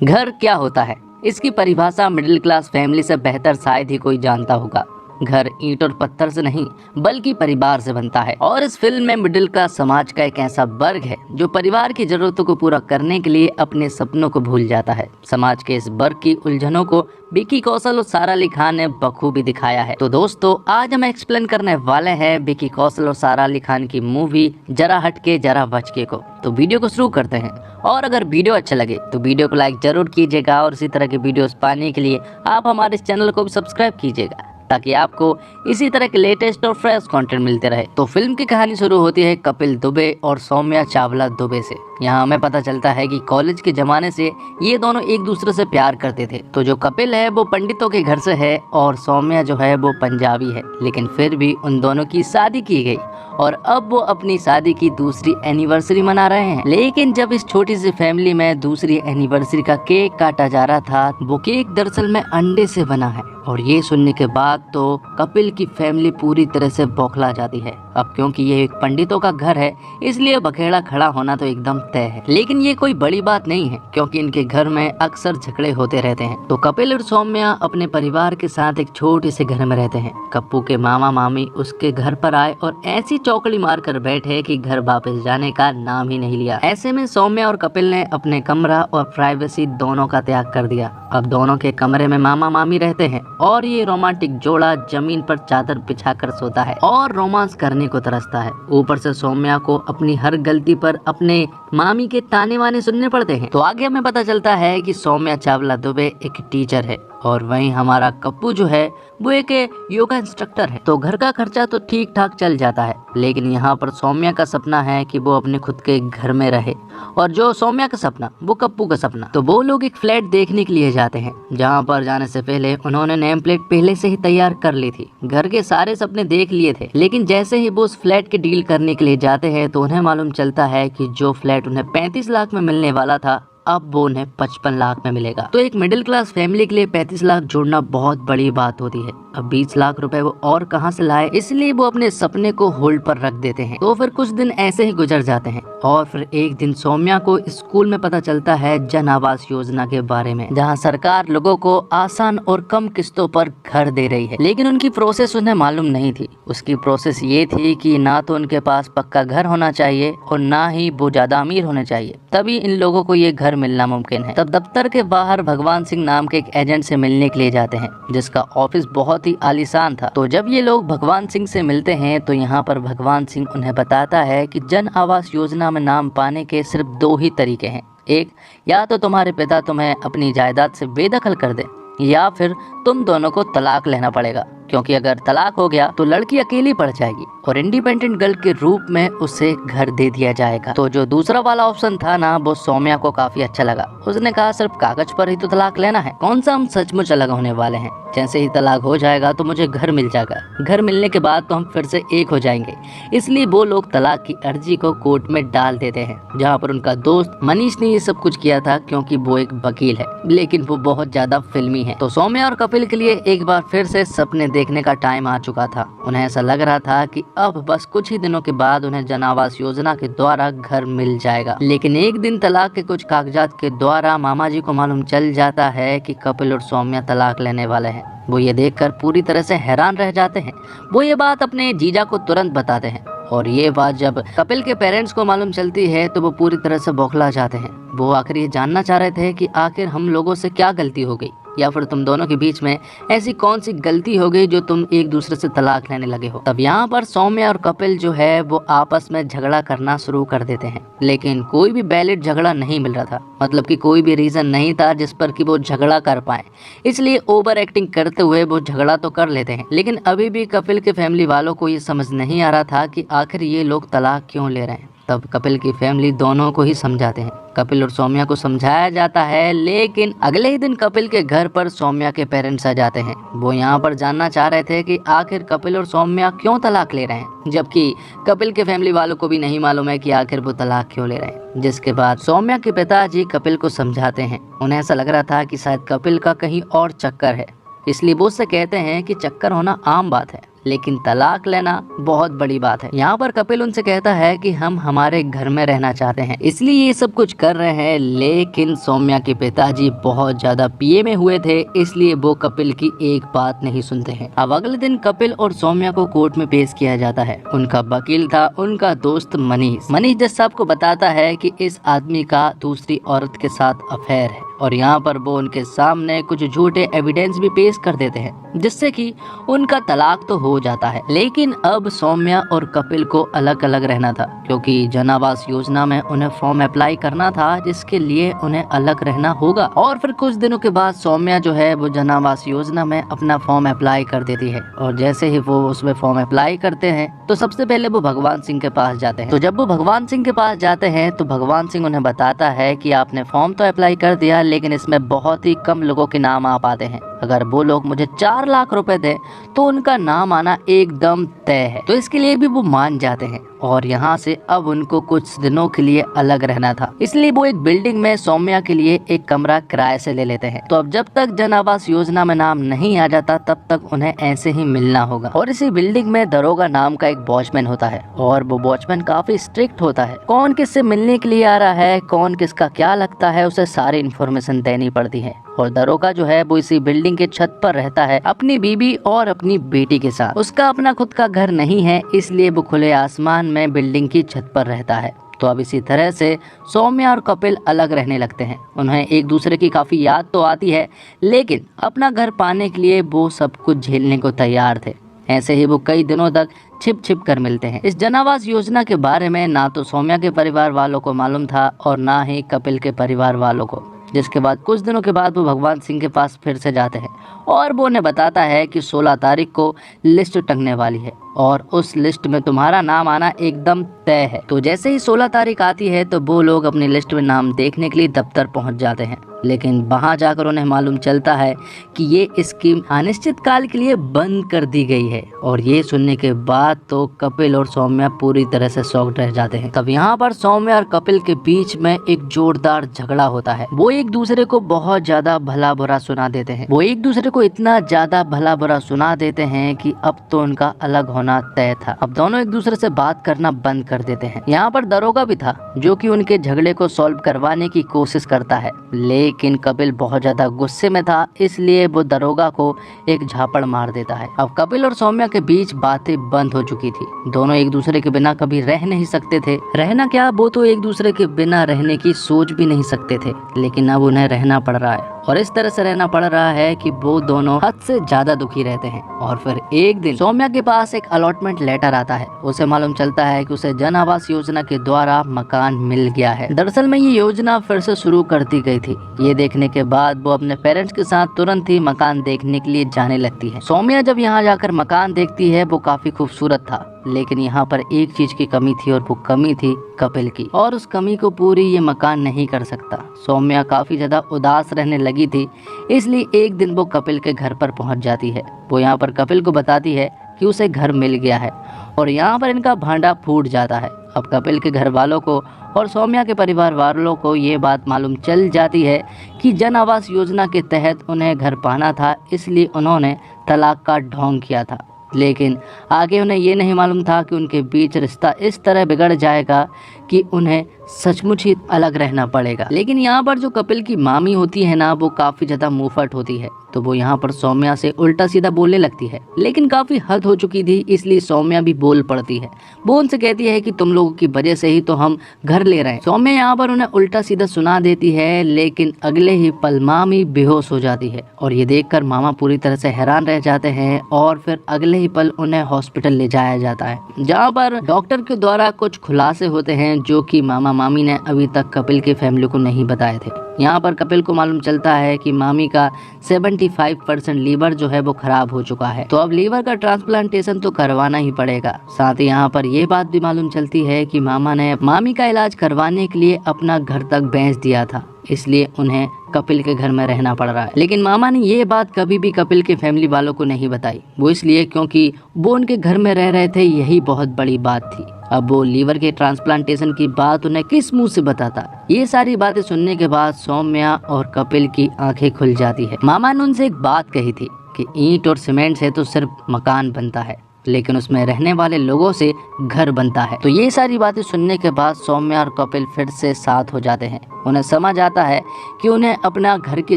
घर क्या होता है, इसकी परिभाषा मिडिल क्लास फैमिली से बेहतर शायद ही कोई जानता होगा। घर ईंट और पत्थर से नहीं बल्कि परिवार से बनता है। और इस फिल्म में मिडिल क्लास समाज का एक ऐसा वर्ग है जो परिवार की जरूरतों को पूरा करने के लिए अपने सपनों को भूल जाता है। समाज के इस वर्ग की उलझनों को विकी कौशल और सारा अली खान ने बखूबी दिखाया है। तो दोस्तों, आज हम एक्सप्लेन करने वाले हैं विकी कौशल और सारा अली खान की मूवी जरा हटके जरा बचके को। तो वीडियो को शुरू करते हैं। और अगर वीडियो अच्छा लगे तो वीडियो को लाइक जरूर कीजिएगा और इसी तरह के वीडियोस पाने के लिए आप हमारे इस चैनल को भी सब्सक्राइब कीजिएगा ताकि आपको इसी तरह के लेटेस्ट और फ्रेश कंटेंट मिलते रहे। तो फिल्म की कहानी शुरू होती है कपिल दुबे और सौम्या चावला दुबे से। यहाँ हमें पता चलता है कि कॉलेज के जमाने से ये दोनों एक दूसरे से प्यार करते थे। तो जो कपिल है वो पंडितों के घर से है और सौम्या जो है वो पंजाबी है, लेकिन फिर भी उन दोनों की शादी की गई और अब वो अपनी शादी की दूसरी एनिवर्सरी मना रहे हैं। लेकिन जब इस छोटी सी फैमिली में दूसरी एनिवर्सरी का केक काटा जा रहा था, वो केक दरअसल में अंडे से बना है। और ये सुनने के बाद तो कपिल की फैमिली पूरी तरह से बौखला जाती है। अब क्योंकि ये एक पंडितों का घर है इसलिए बखेड़ा खड़ा होना तो एकदम तय है। लेकिन ये कोई बड़ी बात नहीं है क्योंकि इनके घर में अक्सर झगड़े होते रहते हैं। तो कपिल और सौम्या अपने परिवार के साथ एक छोटे से घर में रहते हैं। कप्पू के मामा मामी उसके घर पर आए और ऐसी चौकड़ी मार कर बैठे कि घर वापस जाने का नाम ही नहीं लिया। ऐसे में सौम्या और कपिल ने अपने कमरा और प्राइवेसी दोनों का त्याग कर दिया। अब दोनों के कमरे में मामा मामी रहते हैं और ये रोमांटिक जोड़ा जमीन पर चादर बिछाकर सोता है और रोमांस करने को तरसता है। ऊपर से सौम्या को अपनी हर गलती पर अपने मामी के ताने वाने सुनने पड़ते हैं। तो आगे हमें पता चलता है कि सौम्या चावला दुबे एक टीचर है और वहीं हमारा कप्पू जो है वो एक योगा इंस्ट्रक्टर है। तो घर का खर्चा तो ठीक ठाक चल जाता है, लेकिन यहाँ पर सौम्या का सपना है कि वो अपने खुद के घर में रहे। और जो सौम्या का सपना वो कप्पू का सपना। तो वो लोग एक फ्लैट देखने के लिए जाते हैं जहाँ पर जाने से पहले उन्होंने नेम प्लेट पहले से ही तैयार कर ली थी। घर के सारे सपने देख लिए थे, लेकिन जैसे ही वो उस फ्लैट की डील करने के लिए जाते हैं तो उन्हें मालूम चलता है कि जो फ्लैट उन्हें 35 लाख में मिलने वाला था अब वो उन्हें 55 लाख में मिलेगा। तो एक मिडिल क्लास फैमिली के लिए 35 लाख जोड़ना बहुत बड़ी बात होती है। अब 20 लाख रुपए वो और कहां से लाए, इसलिए वो अपने सपने को होल्ड पर रख देते हैं। तो फिर कुछ दिन ऐसे ही गुजर जाते हैं और फिर एक दिन सौम्या को स्कूल में पता चलता है जन आवास योजना के बारे में, जहां सरकार लोगों को आसान और कम किस्तों पर घर दे रही है। लेकिन उनकी प्रोसेस उन्हें मालूम नहीं थी। उसकी प्रोसेस ये थी कि ना तो उनके पास पक्का घर होना चाहिए और ना ही वो ज्यादा अमीर होने चाहिए, तभी इन लोगों को ये घर मिलना मुमकिन है। तब दफ्तर के बाहर भगवान सिंह नाम के एक एजेंट से मिलने के लिए जाते हैं जिसका ऑफिस बहुत ही आलीशान था। तो जब ये लोग भगवान सिंह से मिलते हैं तो यहाँ पर भगवान सिंह उन्हें बताता है कि जन आवास योजना में नाम पाने के सिर्फ 2 ही तरीके हैं। एक, या तो तुम्हारे पिता तुम्हें अपनी जायदाद से बेदखल कर दे या फिर तुम दोनों को तलाक लेना पड़ेगा, क्योंकि अगर तलाक हो गया तो लड़की अकेली पड़ जाएगी और इंडिपेंडेंट गर्ल के रूप में उसे घर दे दिया जाएगा। तो जो दूसरा वाला ऑप्शन था ना, वो सौम्या को काफी अच्छा लगा। उसने कहा सिर्फ कागज पर ही तो तलाक लेना है, कौन सा हम सचमुच अलग होने वाले हैं। जैसे ही तलाक हो जाएगा तो मुझे घर मिल जाएगा, घर मिलने के बाद तो हम फिर से एक हो जाएंगे। इसलिए वो लोग तलाक की अर्जी को कोर्ट में डाल देते हैं, जहाँ पर उनका दोस्त मनीष ने ये सब कुछ किया था क्योंकि वो एक वकील है, लेकिन वो बहुत ज्यादा फिल्मी है। तो सौम्या और कपिल के लिए एक बार फिर से सपने देखने का टाइम आ चुका था। उन्हें ऐसा लग रहा था कि अब बस कुछ ही दिनों के बाद उन्हें जन आवास योजना के द्वारा घर मिल जाएगा। लेकिन एक दिन तलाक के कुछ कागजात के द्वारा मामा जी को मालूम चल जाता है कि कपिल और सौम्या तलाक लेने वाले हैं। वो ये देखकर पूरी तरह से हैरान रह जाते हैं। वो ये बात अपने जीजा को तुरंत बताते हैं और ये बात जब कपिल के पेरेंट्स को मालूम चलती है तो वो पूरी तरह से बौखला जाते हैं। वो आखिर ये जानना चाह रहे थे कि आखिर हम लोगों से क्या गलती हो गई या फिर तुम दोनों के बीच में ऐसी कौन सी गलती हो गई जो तुम एक दूसरे से तलाक लेने लगे हो। तब यहाँ पर सौम्या और कपिल जो है वो आपस में झगड़ा करना शुरू कर देते हैं, लेकिन कोई भी वैलिड झगड़ा नहीं मिल रहा था। मतलब कि कोई भी रीजन नहीं था जिस पर कि वो झगड़ा कर पाए, इसलिए ओवर एक्टिंग करते हुए वो झगड़ा तो कर लेते हैं। लेकिन अभी भी कपिल के फैमिली वालों को ये समझ नहीं आ रहा था कि आखिर ये लोग तलाक क्यों ले रहे हैं। तब कपिल की फैमिली दोनों को ही समझाते हैं। कपिल और सौम्या को समझाया जाता है, लेकिन अगले ही दिन कपिल के घर पर सौम्या के पेरेंट्स आ जाते हैं। वो यहाँ पर जानना चाह रहे थे कि आखिर कपिल और सौम्या क्यों तलाक ले रहे हैं, जबकि कपिल के फैमिली वालों को भी नहीं मालूम है कि आखिर वो तलाक क्यों ले रहे हैं। जिसके बाद सौम्या के पिताजी कपिल को समझाते हैं। उन्हें ऐसा लग रहा था कि शायद कपिल का कहीं और चक्कर है, इसलिए वो उससे कहते हैं कि चक्कर होना आम बात है, लेकिन तलाक लेना बहुत बड़ी बात है। यहाँ पर कपिल उनसे कहता है कि हम हमारे घर में रहना चाहते हैं, इसलिए ये सब कुछ कर रहे हैं। लेकिन सौम्या के पिताजी बहुत ज्यादा पिए में हुए थे, इसलिए वो कपिल की एक बात नहीं सुनते हैं। अब अगले दिन कपिल और सौम्या को कोर्ट में पेश किया जाता है। उनका वकील था उनका दोस्त मनीष। मनीष जज साहब को बताता है कि इस आदमी का दूसरी औरत के साथ अफेयर है और यहाँ पर वो उनके सामने कुछ झूठे एविडेंस भी पेश कर देते हैं, जिससे कि उनका तलाक तो हो जाता है। लेकिन अब सौम्या और कपिल को अलग अलग रहना था, क्योंकि जन आवास योजना में उन्हें फॉर्म अप्लाई करना था, जिसके लिए उन्हें अलग रहना होगा। और फिर कुछ दिनों के बाद सौम्या जो है वो जन आवास योजना में अपना फॉर्म अप्लाई कर देती है। और जैसे ही वो उसमें फॉर्म अप्लाई करते हैं तो सबसे पहले वो भगवान सिंह के पास जाते हैं। तो जब वो भगवान सिंह के पास जाते हैं तो भगवान सिंह उन्हें बताता है कि आपने फॉर्म तो अप्लाई कर दिया, लेकिन इसमें बहुत ही कम लोगों के नाम आ पाते हैं। अगर वो लोग मुझे 4 लाख रुपए दे तो उनका नाम आना एकदम तय है। तो इसके लिए भी वो मान जाते हैं और यहाँ से अब उनको कुछ दिनों के लिए अलग रहना था, इसलिए वो एक बिल्डिंग में सौम्या के लिए एक कमरा किराए से ले लेते हैं। तो अब जब तक जन आवास योजना में नाम नहीं आ जाता तब तक उन्हें ऐसे ही मिलना होगा। और इसी बिल्डिंग में दरोगा नाम का एक वॉचमैन होता है और वो वॉचमैन काफी स्ट्रिक्ट होता है। कौन किससे मिलने के लिए आ रहा है, कौन किसका क्या लगता है, उसे सारी इन्फॉर्मेशन देनी पड़ती है। और दरोगा जो है वो इसी बिल्डिंग के छत पर रहता है अपनी बीबी और अपनी बेटी के साथ। उसका अपना खुद का घर नहीं है, इसलिए वो खुले आसमान में बिल्डिंग की छत पर रहता है। तो अब इसी तरह से सौम्या और कपिल अलग रहने लगते हैं। उन्हें एक दूसरे की काफी याद तो आती है, लेकिन अपना घर पाने के लिए वो सब कुछ झेलने को तैयार थे। ऐसे ही वो कई दिनों तक छिप छिप कर मिलते हैं। इस जन आवास योजना के बारे में ना तो सौम्या के परिवार वालों को मालूम था और ना ही कपिल के परिवार वालों को। जिसके बाद कुछ दिनों के बाद वो भगवान सिंह के पास फिर से जाते हैं और वो उन्हें बताता है कि 16 तारीख को लिस्ट टंगने वाली है और उस लिस्ट में तुम्हारा नाम आना एकदम तय है। तो जैसे ही 16 तारीख आती है तो वो लोग अपनी लिस्ट में नाम देखने के लिए दफ्तर पहुंच जाते हैं, लेकिन वहां जाकर उन्हें मालूम चलता है कि ये स्कीम अनिश्चित काल के लिए बंद कर दी गई है। और ये सुनने के बाद तो कपिल और सौम्या पूरी तरह से शॉक्ड रह जाते हैं। तब यहाँ पर सौम्या और कपिल के बीच में एक जोरदार झगड़ा होता है। वो एक दूसरे को बहुत ज्यादा भला बुरा सुना देते हैं। वो एक दूसरे को इतना ज्यादा भला बुरा सुना देते हैं कि अब तो उनका अलग होना तय था। अब दोनों एक दूसरे से बात करना बंद कर देते हैं। यहाँ पर दरोगा भी था जो कि उनके झगड़े को सॉल्व करवाने की कोशिश करता है, लेकिन कपिल बहुत ज्यादा गुस्से में था, इसलिए वो दरोगा को एक झापड़ मार देता है। अब कपिल और सौम्या के बीच बातें बंद हो चुकी थी। दोनों एक दूसरे के बिना कभी रह नहीं सकते थे। रहना क्या, वो तो एक दूसरे के बिना रहने की सोच भी नहीं सकते थे, लेकिन अब उन्हें रहना पड़ रहा है और इस तरह से रहना पड़ रहा है कि वो दोनों हद से ज्यादा दुखी रहते हैं। और फिर एक दिन सौम्या के पास एक अलॉटमेंट लेटर आता है। उसे मालूम चलता है कि उसे जन आवास योजना के द्वारा मकान मिल गया है। दरअसल में ये योजना फिर से शुरू कर दी गई थी। ये देखने के बाद वो अपने पेरेंट्स के साथ तुरंत ही मकान देखने के लिए जाने लगती है। सौम्या जब यहाँ जाकर मकान देखती है वो काफी खूबसूरत था, लेकिन यहाँ पर एक चीज की कमी थी और वो कमी थी कपिल की, और उस कमी को पूरी ये मकान नहीं कर सकता। सौम्या काफी ज्यादा उदास रहने लगी थी, इसलिए एक दिन वो कपिल के घर पर पहुंच जाती है। वो यहाँ पर कपिल को बताती है कि उसे घर मिल गया है और यहाँ पर इनका भांडा फूट जाता है। अब कपिल के घर वालों को और सौम्या के परिवार वालों को ये बात मालूम चल जाती है कि जन आवास योजना के तहत उन्हें घर पाना था, इसलिए उन्होंने तलाक का ढोंग किया था। लेकिन आगे उन्हें ये नहीं मालूम था कि उनके बीच रिश्ता इस तरह बिगड़ जाएगा कि उन्हें सचमुच ही अलग रहना पड़ेगा। लेकिन यहाँ पर जो कपिल की मामी होती है ना, वो काफी ज्यादा मुंहफट होती है, तो वो यहाँ पर सौम्या से उल्टा सीधा बोलने लगती है। लेकिन काफी हद हो चुकी थी, इसलिए सौम्या भी बोल पड़ती है। वो उनसे कहती है कि तुम लोगों की वजह से ही तो हम घर ले रहे हैं। सौम्या यहाँ पर उन्हें उल्टा सीधा सुना देती है, लेकिन अगले ही पल मामी बेहोश हो जाती है और ये देखकर मामा पूरी तरह से हैरान रह जाते हैं और फिर अगले ही पल उन्हें हॉस्पिटल ले जाया जाता है, जहाँ पर डॉक्टर के द्वारा कुछ खुलासे होते हैं जो कि मामा मामी ने अभी तक कपिल की फैमिली को नहीं बताए थे। यहाँ पर कपिल को मालूम चलता है कि मामी का 75% लीवर जो है वो खराब हो चुका है, तो अब लीवर का ट्रांसप्लांटेशन तो करवाना ही पड़ेगा। साथ ही यहाँ पर ये बात भी मालूम चलती है कि मामा ने मामी का इलाज करवाने के लिए अपना घर तक बेच दिया था, इसलिए उन्हें कपिल के घर में रहना पड़ रहा है। लेकिन मामा ने ये बात कभी भी कपिल के फैमिली वालों को नहीं बताई। वो इसलिए क्योंकि वो उनके घर में रह रहे थे, यही बहुत बड़ी बात थी। अब वो लीवर के ट्रांसप्लांटेशन की बात उन्हें किस मुंह से बताता। ये सारी बातें सुनने के बाद सौम्या और कपिल की आंखें खुल जाती है। मामा ने उनसे एक बात कही थी कि ईंट और सीमेंट से तो सिर्फ मकान बनता है, लेकिन उसमें रहने वाले लोगों से घर बनता है। तो ये सारी बातें सुनने के बाद सौम्या और कपिल फिर से साथ हो जाते हैं। उन्हें समझ आता है कि उन्हें अपना घर की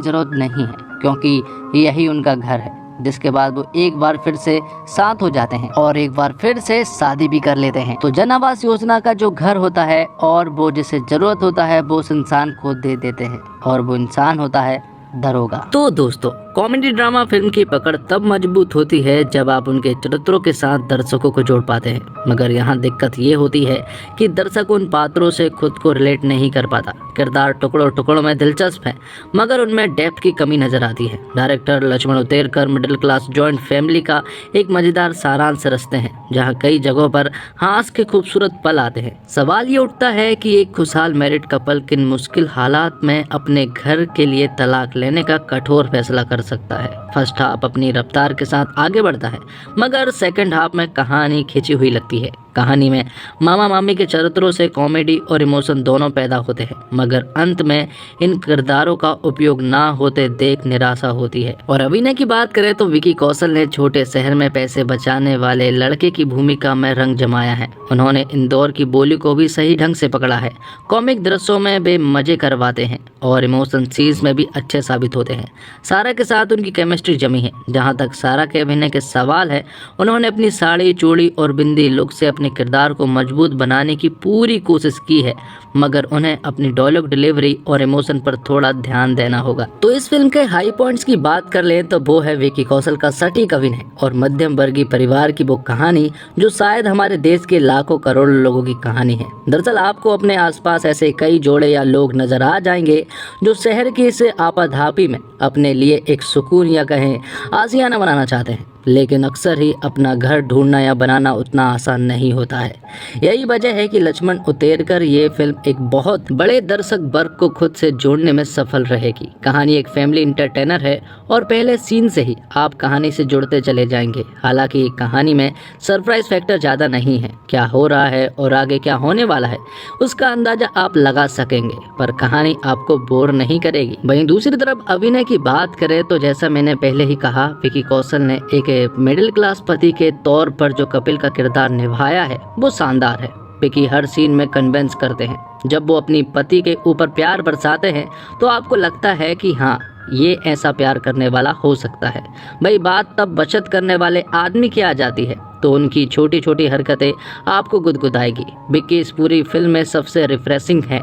जरूरत नहीं है, क्योंकि यही उनका घर है। जिसके बाद वो एक बार फिर से साथ हो जाते हैं और एक बार फिर से शादी भी कर लेते हैं। तो जन आवास योजना का जो घर होता है और वो जिसे जरूरत होता है वो उस इंसान को दे देते हैं, और वो इंसान होता है दरोगा। तो दोस्तों, कॉमेडी ड्रामा फिल्म की पकड़ तब मजबूत होती है जब आप उनके चरित्रों के साथ दर्शकों को जोड़ पाते हैं। मगर यहाँ दिक्कत ये होती है कि दर्शक उन पात्रों से खुद को रिलेट नहीं कर पाता। किरदार टुकड़ों टुकड़ों में दिलचस्प है, मगर उनमें डेप्थ की कमी नजर आती है। Director Laxman Utekar middle class joint family का एक मजेदार सारांश रचते हैं, जहाँ कई जगहों पर हास के खूबसूरत पल आते हैं। सवाल ये उठता है कि एक खुशहाल मैरिड कपल किन मुश्किल हालात में अपने घर के लिए तलाक लेने का कठोर फैसला कर सकता है। फर्स्ट हाफ अपनी रफ्तार के साथ आगे बढ़ता है, मगर सेकंड हाफ में कहानी खिंची हुई लगती है। कहानी में मामा मामी के चरित्रों से कॉमेडी और इमोशन दोनों पैदा होते हैं, मगर अंत में इन किरदारों का उपयोग ना होते देख निराशा होती है। और अभिनय की बात करें तो विकी कौशल ने छोटे शहर में पैसे बचाने वाले लड़के की भूमिका में रंग जमाया है। उन्होंने इंदौर की बोली को भी सही ढंग से पकड़ा है। कॉमिक दृश्यों में वे मजे करवाते हैं और इमोशन सीन्स में भी अच्छे साबित होते हैं। सारा के साथ उनकी केमिस्ट्री जमी है। जहाँ तक सारा के अभिनय के सवाल है, उन्होंने अपनी साड़ी, चूड़ी और बिंदी लुक से अपने किरदार को मजबूत बनाने की पूरी कोशिश की है, मगर उन्हें अपनी डायलॉग डिलीवरी और इमोशन पर थोड़ा ध्यान देना होगा। तो इस फिल्म के हाई पॉइंट्स की बात कर लें तो वो है विकी कौशल का सटीक अभिनय और मध्यम वर्गीय परिवार की वो कहानी जो शायद हमारे देश के लाखों करोड़ों लोगों की कहानी है। दरअसल आपको अपने आसपास ऐसे कई जोड़े या लोग नजर आ जाएंगे जो शहर की इस आपाधापी में अपने लिए एक सुकून या कहें आशियाना बनाना चाहते हैं, लेकिन अक्सर ही अपना घर ढूंढना या बनाना उतना आसान नहीं होता है। यही वजह है कि लक्ष्मण उतेरकर ये फिल्म एक बहुत बड़े दर्शक वर्ग को खुद से जोड़ने में सफल रहेगी। कहानी एक फैमिली इंटरटेनर है और पहले सीन से ही आप कहानी से जुड़ते चले जाएंगे। हालांकि कहानी में सरप्राइज फैक्टर ज़्यादा नहीं है। क्या हो रहा है और आगे क्या होने वाला है उसका अंदाजा आप लगा सकेंगे, पर कहानी आपको बोर नहीं करेगी। वहीं दूसरी तरफ अभिनय की बात करें तो जैसा मैंने पहले ही कहा, विकी कौशल ने एक मिडिल क्लास पति के तौर पर जो कपिल का किरदार निभाया है वो शानदार है। विकी हर सीन में कन्विंस करते हैं। जब वो अपनी पति के ऊपर प्यार बरसाते हैं तो आपको लगता है कि हाँ, ये ऐसा प्यार करने वाला हो सकता है। भाई बात तब बचत करने वाले आदमी की आ जाती है तो उनकी छोटी छोटी हरकतें आपको गुदगुदाएगी। विक्की इस पूरी फिल्म में सबसे रिफ्रेशिंग है।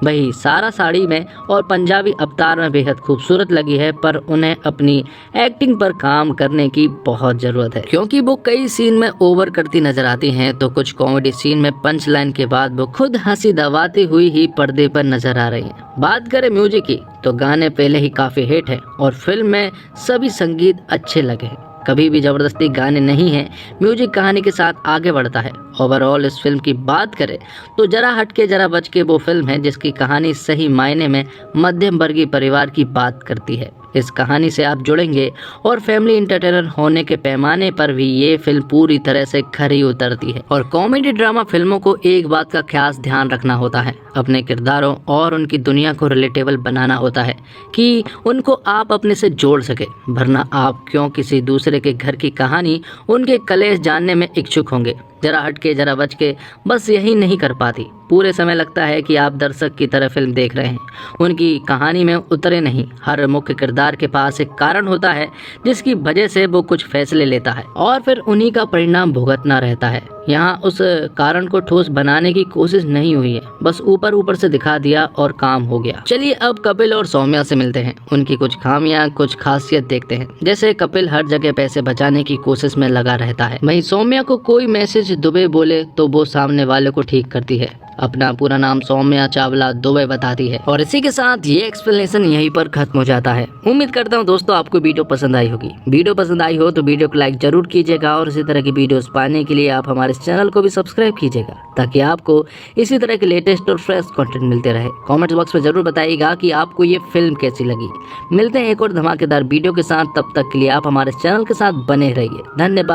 वही सारा साड़ी में और पंजाबी अवतार में बेहद खूबसूरत लगी है, पर उन्हें अपनी एक्टिंग पर काम करने की बहुत ज़रूरत है, क्योंकि वो कई सीन में ओवर करती नजर आती हैं। तो कुछ कॉमेडी सीन में पंच लाइन के बाद वो खुद हंसी दबाती हुई ही पर्दे पर नजर आ रही हैं। बात करें म्यूजिक की तो गाने पहले ही काफ़ी हिट है और फिल्म में सभी संगीत अच्छे लगे हैं। कभी भी जबरदस्ती गाने नहीं हैं। म्यूजिक कहानी के साथ आगे बढ़ता है। ओवरऑल इस फिल्म की बात करें तो जरा हटके जरा बच के वो फिल्म है जिसकी कहानी सही मायने में मध्यम वर्गीय परिवार की बात करती है। इस कहानी से आप जुड़ेंगे और फैमिली इंटरटेनर होने के पैमाने पर भी ये फिल्म पूरी तरह से खरी उतरती है। और कॉमेडी ड्रामा फिल्मों को एक बात का खास ध्यान रखना होता है, अपने किरदारों और उनकी दुनिया को रिलेटेबल बनाना होता है कि उनको आप अपने से जोड़ सके, वरना आप क्यों किसी दूसरे के घर की कहानी, उनके कलेश जानने में इच्छुक होंगे। जरा हटके जरा बच के बस यही नहीं कर पाती। पूरे समय लगता है कि आप दर्शक की तरह फिल्म देख रहे हैं, उनकी कहानी में उतरे नहीं। हर मुख्य किरदार के पास एक कारण होता है जिसकी वजह से वो कुछ फैसले लेता है और फिर उन्हीं का परिणाम भुगतना रहता है। यहाँ उस कारण को ठोस बनाने की कोशिश नहीं हुई है, बस ऊपर ऊपर से दिखा दिया और काम हो गया। चलिए अब कपिल और सौम्या से मिलते हैं, उनकी कुछ खामियां कुछ खासियत देखते हैं। जैसे कपिल हर जगह पैसे बचाने की कोशिश में लगा रहता है, वहीं सौम्या को कोई मैसेज दुबे बोले तो वो सामने वाले को ठीक करती है। अपना पूरा नाम सौम्या चावला दुबे बताती है। और इसी के साथ ये एक्सप्लेनेशन यहीं पर खत्म हो जाता है। उम्मीद करता हूँ दोस्तों आपको वीडियो पसंद आई होगी। वीडियो पसंद आई हो तो वीडियो को लाइक जरूर कीजिएगा और इसी तरह की वीडियोस पाने के लिए आप हमारे चैनल को भी सब्सक्राइब कीजिएगा, ताकि आपको इसी तरह के लेटेस्ट और फ्रेश कंटेंट मिलते रहे। कमेंट बॉक्स में जरूर बताइएगा कि आपको ये फिल्म कैसी लगी। मिलते हैं एक और धमाकेदार वीडियो के साथ, तब तक के लिए आप हमारे चैनल के साथ बने रहिए। धन्यवाद।